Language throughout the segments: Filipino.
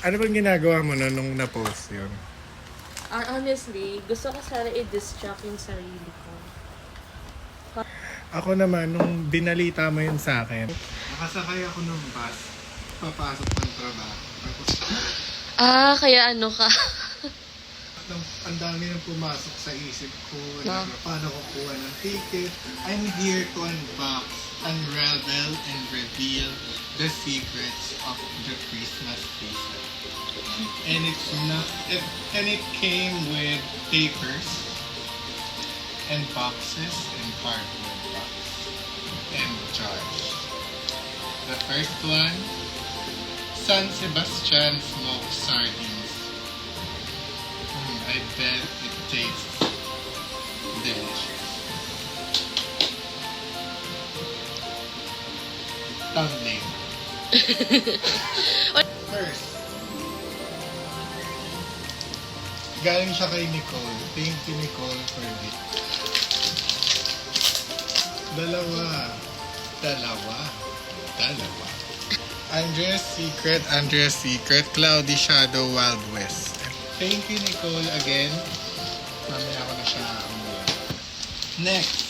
Ano bang ginagawa mo na nung na-post yun? Honestly, gusto ko sana i-distract yung sarili ko. Ako naman, nung binalita mo yun sa akin, nakasakay ako ng bus, papasok ng trabaho. Tapos, Kaya ano ka? ang dami nang pumasok sa isip ko na paano kukuha ng ticket. I'm here to unbox, unravel, and reveal the secrets of the Christmas season. And it came with papers and boxes and cardboard box and jars. The first one, San Sebastian smoked sardines. I bet it tastes delicious. Thumbnail. First, galing siya kay Nicole. Thank you, Nicole, for this. Dalawa. Andrea's Secret, Cloudy Shadow, Wild West. Thank you, Nicole, again. Mamaya ako na siya umuwi. Next,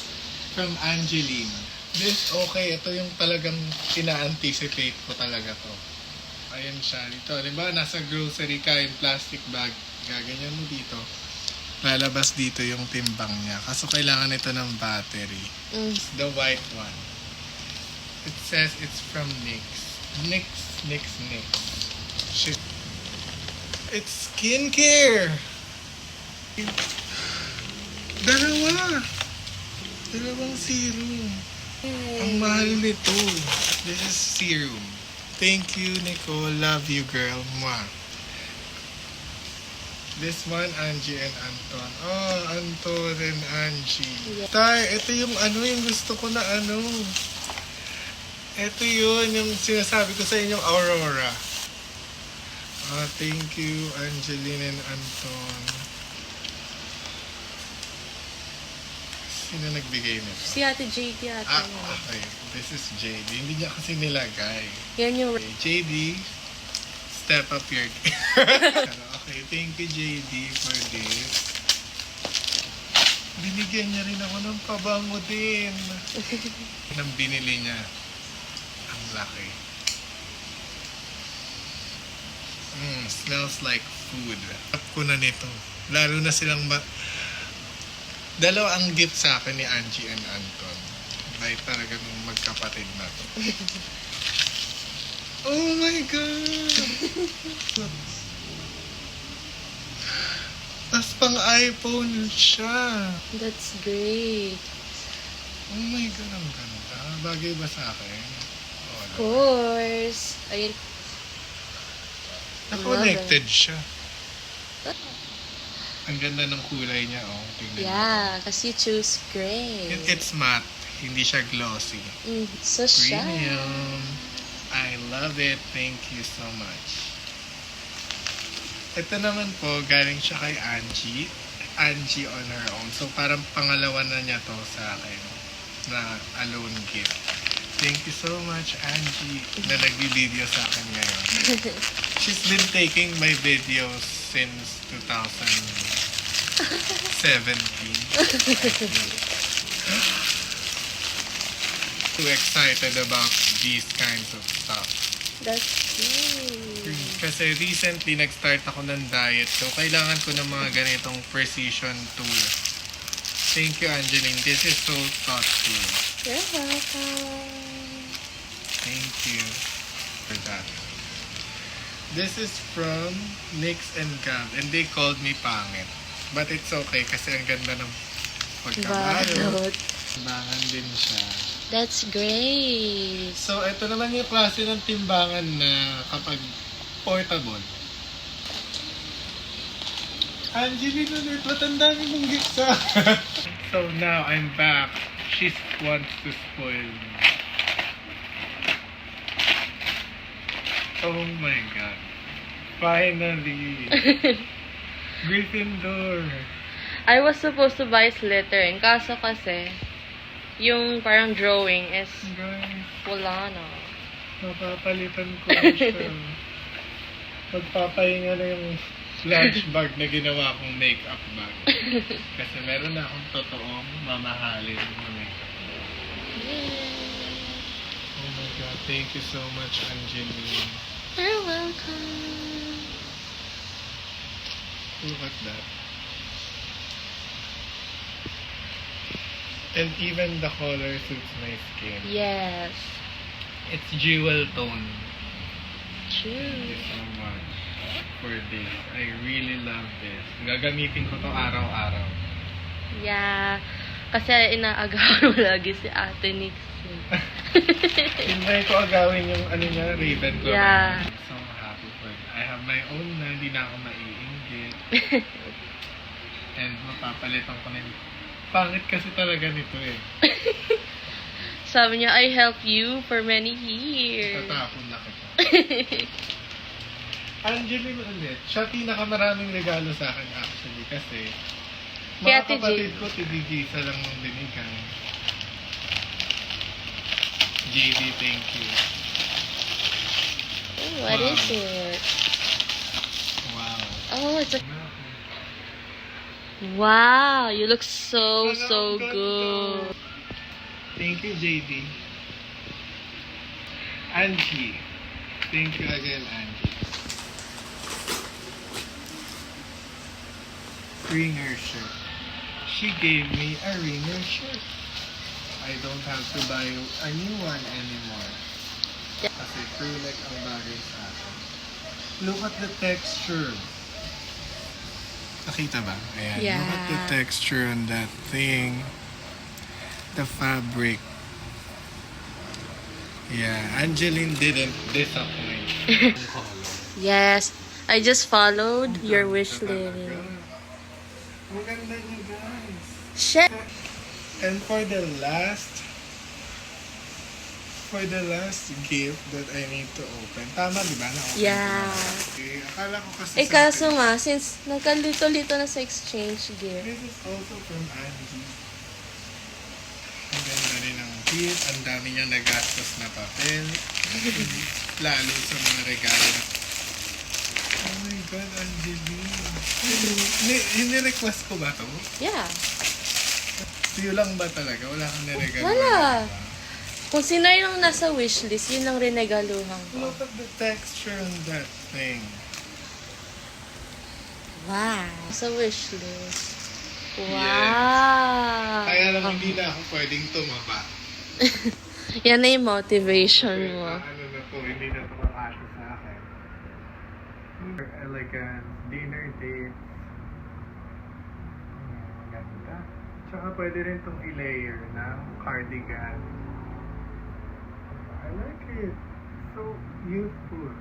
from Angeline. This, okay, ito yung talagang ina-anticipate ko talaga to. Ayan siya. Dito, di ba? Nasa grocery ka, yung plastic bag. Gaganyan mo dito. Lalabas dito yung timbang niya. Kaso kailangan ito ng battery. The white one. It says it's from NYX. NYX. Shit. It's skincare! Dalawang serum. Ang mahal nito. This is serum. Thank you, Nicole. Love you, girl. Mwah. This one, Angie and Anton. Oh, Anton and Angie. Yeah. Tay, ito yung yung gusto ko na Ito yun, yung sinasabi ko sa inyong Aurora. Thank you, Angeline and Anton. Sino nagbigay nito? Si Ate JD ata yun. Okay. This is JD. Hindi niya kasi nilagay. Yan yung... Okay, JD, step up your game. Okay, thank you, JD, for this. Binigyan niya rin ako ng pabango din. Nang binili niya. Ang laki. Smells like food. Tap ko na nito. Lalo na silang dalawa ang gift sa akin ni Angie and Anton. Like talaga nung magkapatid na to. Oh my God! Tas pang iPhone siya. That's great. Oh my God, ang ganda. Bagay ba sa akin? Of course. Ayun. Na-connected siya. Ang ganda ng kulay niya, oh. Tingnan Yeah, kasi you choose gray. It's matte. Hindi siya glossy. So shiny. Premium. I love it. Thank you so much. Ito naman po, galing siya kay Angie. Angie on her own. So, parang pangalawa na niya to sa akin na alone gift. Thank you so much, Angie, na nag-video sa akin ngayon. She's been taking my videos since 2017. Too excited about these kinds of stuff. That's great. Kasi recently, nag-start ako ng diet. So, kailangan ko ng mga ganitong precision tool. Thank you, Angeline. This is so thoughtful. You're welcome. Thank you for that. This is from NYX and Gab. And they called me pangit. But it's okay kasi ang ganda ng pagkabalot. Timbangan din siya. That's great. So, ito naman yung klase ng timbangan na kapag portable. Angeline ulit, ba't ang dami mong gift sa So now, I'm back. She wants to spoil me. Oh my God. Finally. Gryffindor. I was supposed to buy Slytherin, kaso kasi, yung parang drawing is Guys, wala na. mapapalitan ko na siya. magpapahinga na yung lunch bag na ginawa kong makeup bag. Kasi meron na akong totoong mamahalin na makeup bag. Oh my God, thank you so much, Angeline. You're welcome. Look at that. And even the color suits my skin. Yes. It's jewel tone. Thank you True. so much for this. I really love this. Gagamitin ko to araw-araw. Yeah. Kasi inaagawan mo lagi si Ate Nixie. Tinry ko agawin yung ano niya, ribbon ko. Yeah. I'm so happy for it. I have my own na, hindi na ako maiinggit. And mapapalitan ko na yun. Pangit kasi talaga nito eh. Sabi niya, I helped you for many years. Tatapon na kita. Angeline ulit, siya pinakamaraming regalo sa akin actually kasi Kaya mga Ate kapatid ko tigigisa lang ng dinigan. JD, thank you. Oh, what is it? Wow. Oh, it's a... Wow, you look so good. Thank you, JD. Angie. Thank you again, Angie. Ringer shirt. She gave me a ringer shirt. I don't have to buy a new one anymore. Kasi crew-neck ang bagay sa akin. Look at the texture. Nakita ba? Ayan. Yeah. Look at the texture on that thing. The fabric. Yeah, Angeline didn't disappoint. Yes, I just followed your wish list. Ang ganda niya, guys. Shit. And for the last gift that I need to open. Tama, di ba? Na-open Yeah. ko na. Okay, akala ko kasi Eh sa kaso akin- nga, since nagkalito-lito na sa exchange gift. This is also from Angie. Ang ganda rin ang gift. Ang dami niyang nagastos na papel. Lalo sa mga regalo na... Oh my God, Angeline. Hini-request ko ba to? Yeah. Sa'yo lang ba talaga? Wala kang niregalo? Wala. Kung sino yung nasa wishlist, yun ang rinegaluhan ko. Look at the texture on that thing. Wow. Sa wishlist. Wow. Kaya lang hindi na ako pwedeng tumaba. Yan na yung motivation mo. Ano na to, hindi na to makasya sa akin. Super elegant, dinner date. Ganda. Tsaka pwede rin itong i-layer ng cardigan. I like it. So youthful.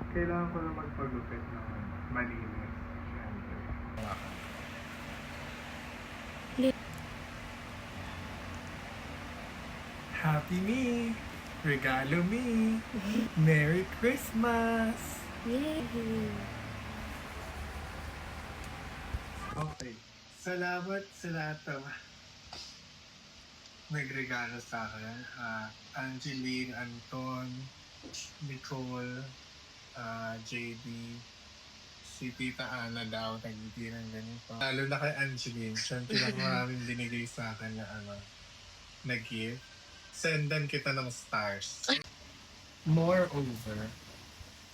Kailangan ko na magpagupit ng malinis. Siyempre. Happy me! Regalo me! Merry Christmas! Yay. Okay. Salamat sa lahat ng nagregalo sa akin. Angeline, Anton, Nicole, JD, si Tita Ana daw, nagiging ng ganito. Lalo na kay Angeline, siya ang pinakamaraming binigay sa akin na na gift. Sendan kita ng stars. Moreover,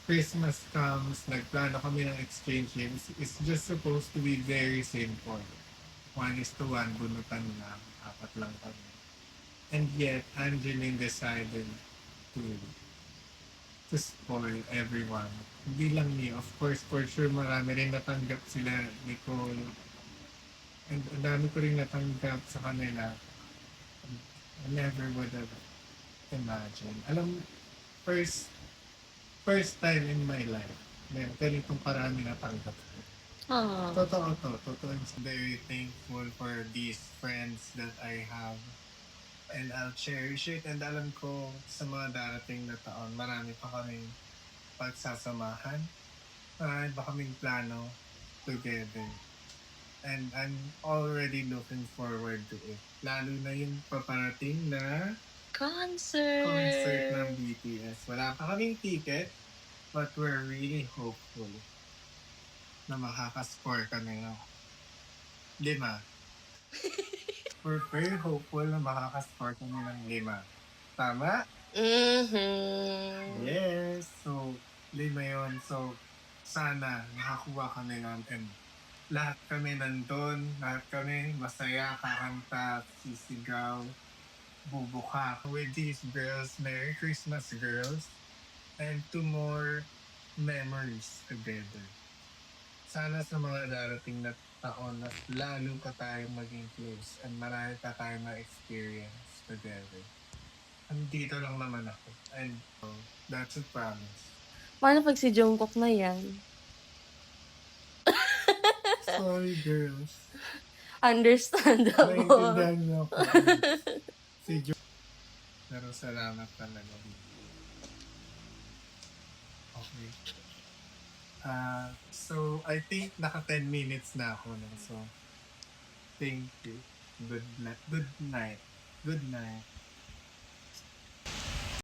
Christmas comes, nagplano kami ng exchange games. It's just supposed to be very simple. 1:1, bunutan lang. 4 lang kami. And yet, Angeline decided to spoil everyone. Hindi lang niya. Of course, for sure, marami rin natanggap sila, Nicole. And ang dami ko rin natanggap sa kanila. I never would have imagined. Alam, first time in my life, na ganitong karami natanggap ko. Oh. Totoo to. Totoo. I'm very thankful for these friends that I have. And I'll cherish it. And alam ko sa mga darating na taon, marami pa kaming pagsasamahan. Marami pa kaming plano together. And I'm already looking forward to it. Lalo na yung paparating na Concert. concert ng BTS. Wala pa kaming ticket. But we're really hopeful na makakascore kami ng 5. We're very hopeful na makakascore kami ng 5. Tama? Mhm. Yes! So, 5 yun. So, sana nakakuha kami nun and lahat kami nandun, lahat kami masaya, kakanta, sisigaw, bubuka with these girls. Merry Christmas, girls! And 2 more memories together. Sana sa mga darating na taon na lalo pa tayong maging close and marami pa tayong ma-experience together. Andito lang naman ako. And that's a promise. Paano pag si Jungkook na yan? Sorry, girls. Understandable. Naiintindihan niyo ako. Si Jo. Pero salamat talaga. Okay. So, I think naka 10 minutes na ako. No? So, thank you. Good night. Good night. Good night.